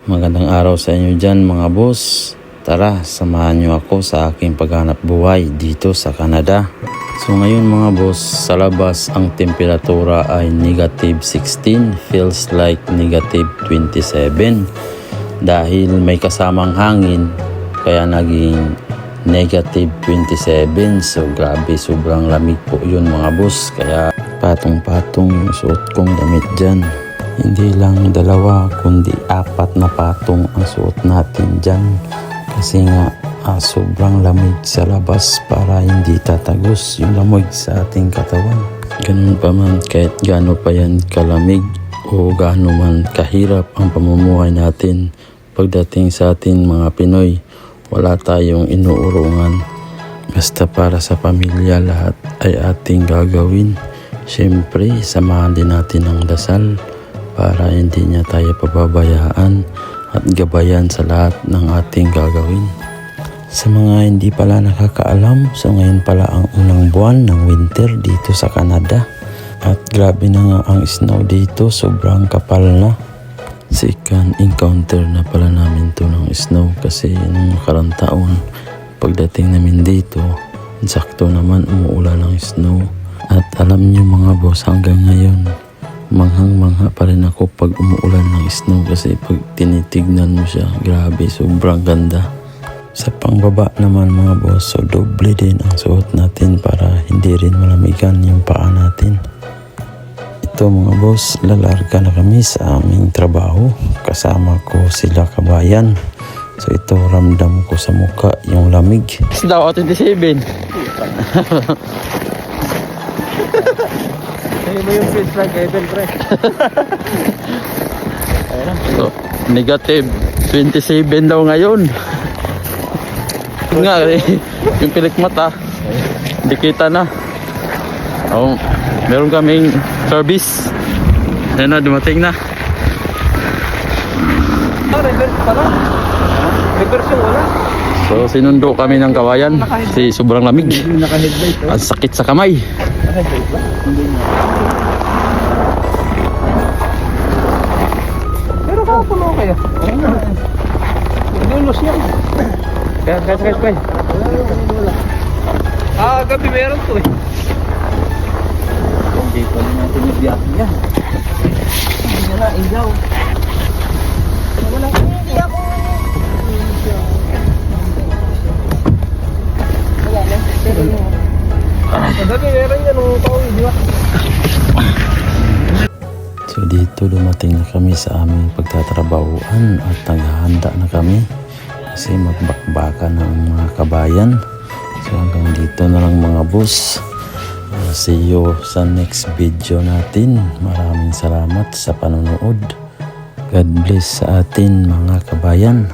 Magandang araw sa inyo dyan mga boss. Tara, samahan nyo ako sa aking paghanap buhay dito sa Canada. So ngayon mga boss, sa labas ang temperatura ay negative 16, feels like negative 27. Dahil may kasamang hangin, kaya naging negative 27. So grabe, sobrang lamig po yun mga boss. Kaya patong-patong yung suot kong damit dyan. Hindi lang 2 kundi 4 na patong ang suot natin dyan. Kasi nga sobrang lamig sa labas para hindi tatagos yung lamig sa ating katawan. Ganun pa man, kahit gaano pa yan kalamig o gaano man kahirap ang pamumuhay natin, pagdating sa atin mga Pinoy, wala tayong inuurungan. Basta para sa pamilya lahat ay ating gagawin. Siyempre, samahan din natin ang dasal para hindi niya tayo pababayaan at gabayan sa lahat ng ating gagawin. Sa mga hindi pala nakakaalam, so ngayon pala ang unang buwan ng winter dito sa Canada. At grabe na nga ang snow dito, sobrang kapal na. Second encounter na pala namin to ng snow kasi nung nakarang taon, pagdating namin dito, sakto naman umuulan ng snow. At alam niyo mga boss, hanggang ngayon, manghang-mangha pa rin ako pag umuulan ng snow kasi pag tinitignan mo siya, grabe, sobrang ganda. Sa pangbaba naman mga boss, so doble din ang suot natin para hindi rin malamigan yung paa natin. Ito mga boss, lalarga na kami sa aming trabaho. Kasama ko sila kabayan. So ito, ramdam ko sa muka yung lamig. Daw 27. Ano ba yung feels like heaven, pre? So, negative 27 daw ngayon. Nga, yung pilik mata, hindi kita na. Oh, meron kaming service. Ayun na, dumating na. Reverse pala. Reverse yung wala. So, sinundo kami ng kawayan. Kasi sobrang lamig. Naka-headlight. Ang sakit sa kamay. Naka-headlight ba? Hindi na. Pero kakapuno kayo. Hindi ulos yan. Kaya. Gabi meron to eh. Hindi pa rin natin yung biyakin yan. Hindi na ilaw. Wala ko hindi ako. Wala lang. Gabi meron yan nung tao di ba? So dito dumating na kami sa aming pagtatrabahuan at naghahanda na kami kasi magbakbaka na ang mga kabayan. So hanggang dito na lang mga boss. See you sa next video natin. Maraming salamat sa panonood. God bless sa atin mga kabayan.